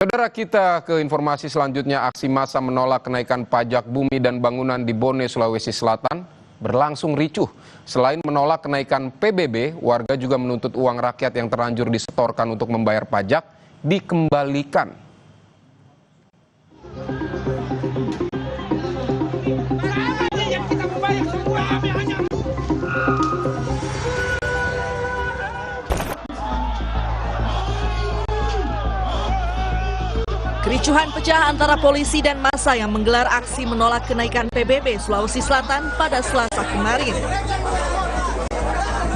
Saudara, kita ke informasi selanjutnya. Aksi massa menolak kenaikan pajak bumi dan bangunan di Bone, Sulawesi Selatan berlangsung ricuh. Selain menolak kenaikan PBB, warga juga menuntut uang rakyat yang terlanjur disetorkan untuk membayar pajak dikembalikan. Kericuhan pecah antara polisi dan massa yang menggelar aksi menolak kenaikan PBB Sulawesi Selatan pada Selasa kemarin.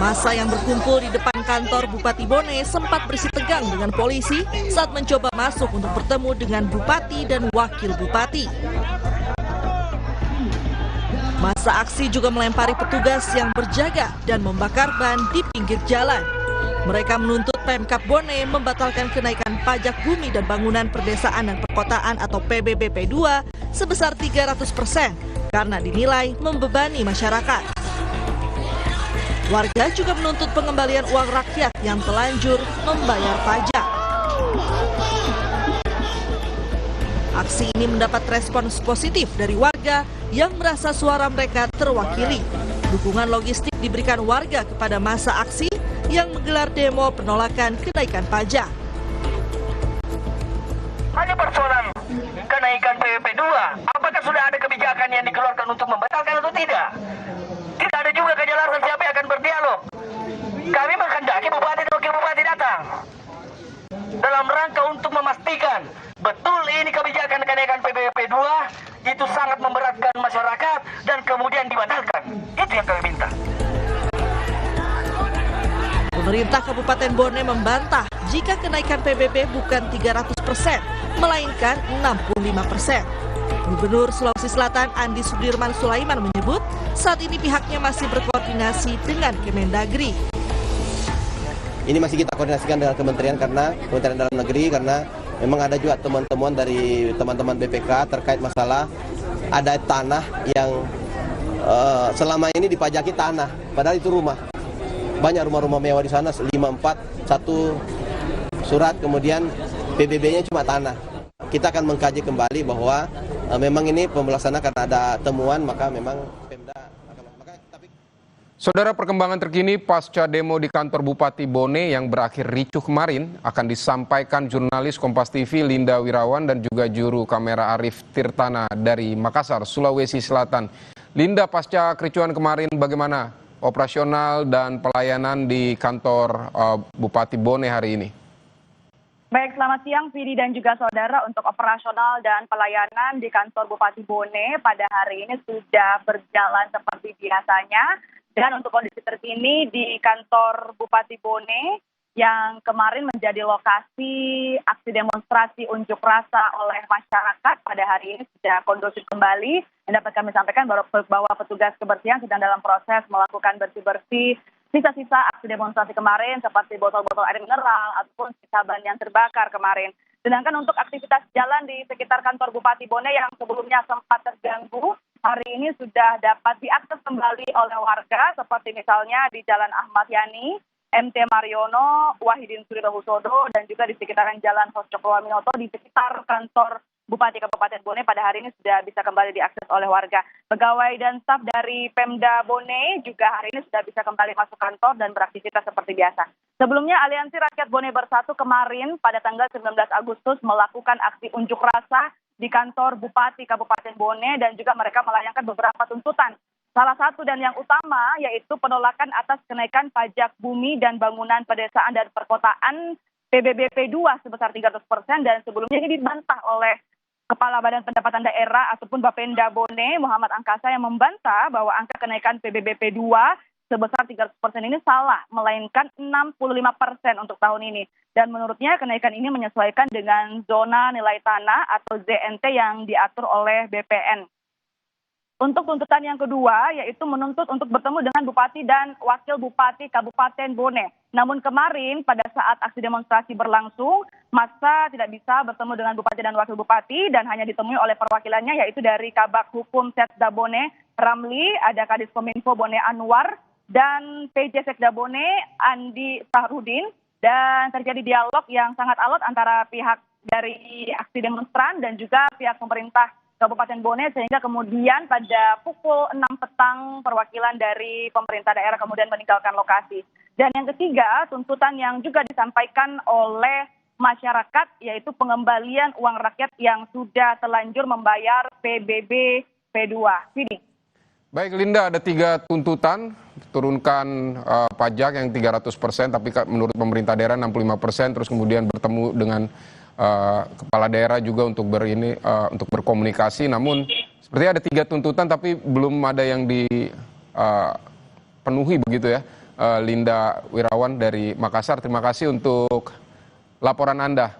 Massa yang berkumpul di depan kantor Bupati Bone sempat bersih tegang dengan polisi saat mencoba masuk untuk bertemu dengan Bupati dan Wakil Bupati. Massa aksi juga melempari petugas yang berjaga dan membakar ban di pinggir jalan. Mereka menuntut Pemkab Bone membatalkan kenaikan pajak bumi dan bangunan perdesaan dan perkotaan atau PBB P2 sebesar 300% karena dinilai membebani masyarakat. Warga juga menuntut pengembalian uang rakyat yang telanjur membayar pajak. Aksi ini mendapat respons positif dari warga yang merasa suara mereka terwakili. Dukungan logistik diberikan warga kepada massa aksi yang menggelar demo penolakan kenaikan pajak. Hanya persoalan kenaikan PBB 2, apakah sudah ada kebijakan yang dikeluarkan untuk membatalkan atau tidak? Tidak ada juga kejelasan siapa yang akan berdialog. Kami menghendaki Bupati dan Wakil Bupati datang dalam rangka untuk memastikan betul ini kebijakan kenaikan PBB 2 itu sangat memberatkan masyarakat dan kemudian dibatalkan. Itu yang kami minta. Pemerintah Kabupaten Bone membantah jika kenaikan PBB bukan 300%, melainkan 65%. Gubernur Sulawesi Selatan Andi Sudirman Sulaiman menyebut saat ini pihaknya masih berkoordinasi dengan Kemendagri. Ini masih kita koordinasikan dengan Kementerian Dalam Negeri karena memang ada juga temuan-temuan dari teman-teman BPK terkait masalah ada tanah yang selama ini dipajaki tanah, padahal itu rumah. Banyak rumah-rumah mewah di sana, 5, 4, 1 surat, kemudian PBB-nya cuma tanah. Kita akan mengkaji kembali bahwa memang ini pemelaksana karena ada temuan, maka memang Pemda akan... Saudara, perkembangan terkini pasca demo di kantor Bupati Bone yang berakhir ricuh kemarin akan disampaikan jurnalis Kompas TV Linda Wirawan dan juga juru kamera Arif Tirtana dari Makassar, Sulawesi Selatan. Linda, pasca kericuhan kemarin bagaimana operasional dan pelayanan di kantor Bupati Bone hari ini? Baik, selamat siang Vidi dan juga saudara. Untuk operasional dan pelayanan di kantor Bupati Bone pada hari ini sudah berjalan seperti biasanya. Dan untuk kondisi terkini di kantor Bupati Bone yang kemarin menjadi lokasi aksi demonstrasi unjuk rasa oleh masyarakat pada hari ini sudah kondusif kembali. Yang dapat kami sampaikan bahwa petugas kebersihan sedang dalam proses melakukan bersih-bersih sisa-sisa aksi demonstrasi kemarin seperti botol-botol air mineral ataupun sisa ban yang terbakar kemarin. Sedangkan untuk aktivitas jalan di sekitar kantor Bupati Bone yang sebelumnya sempat terganggu, hari ini sudah dapat diakses kembali oleh warga seperti misalnya di Jalan Ahmad Yani, MT Mariono, Wahidin Sudirohusodo, dan juga di sekitaran Jalan Hoscokroaminoto di sekitar kantor Bupati Kabupaten Bone pada hari ini sudah bisa kembali diakses oleh warga. Pegawai dan staf dari Pemda Bone juga hari ini sudah bisa kembali masuk kantor dan beraktivitas seperti biasa. Sebelumnya Aliansi Rakyat Bone Bersatu kemarin pada tanggal 19 Agustus melakukan aksi unjuk rasa di kantor Bupati Kabupaten Bone dan juga mereka melayangkan beberapa tuntutan. Salah satu dan yang utama yaitu penolakan atas kenaikan pajak bumi dan bangunan pedesaan dan perkotaan PBB P2 sebesar 300% dan sebelumnya ini dibantah oleh Kepala Badan Pendapatan Daerah ataupun Bapenda Bone Muhammad Angkasa yang membantah bahwa angka kenaikan PBB P2 sebesar 300% ini salah, melainkan 65% untuk tahun ini. Dan menurutnya kenaikan ini menyesuaikan dengan zona nilai tanah atau ZNT yang diatur oleh BPN. Untuk tuntutan yang kedua, yaitu menuntut untuk bertemu dengan Bupati dan Wakil Bupati Kabupaten Bone. Namun kemarin pada saat aksi demonstrasi berlangsung, massa tidak bisa bertemu dengan Bupati dan Wakil Bupati dan hanya ditemui oleh perwakilannya yaitu dari Kabak Hukum Setda Bone Ramli, ada Kadis Kominfo Bone Anwar, dan PJ Sekda Bone Andi Sahrudin. Dan terjadi dialog yang sangat alot antara pihak dari aksi demonstran dan juga pihak pemerintah Kabupaten Bone, sehingga kemudian pada pukul 6 petang perwakilan dari pemerintah daerah kemudian meninggalkan lokasi. Dan yang ketiga, tuntutan yang juga disampaikan oleh masyarakat yaitu pengembalian uang rakyat yang sudah telanjur membayar PBB P2. Sini. Baik Linda, ada 3 tuntutan, turunkan pajak yang 300%, tapi menurut pemerintah daerah 65%, terus kemudian bertemu dengan kepala daerah juga untuk untuk berkomunikasi. Namun sepertinya ada 3 tuntutan, tapi belum ada yang dipenuhi begitu ya. Linda Wirawan dari Makassar, terima kasih untuk laporan Anda.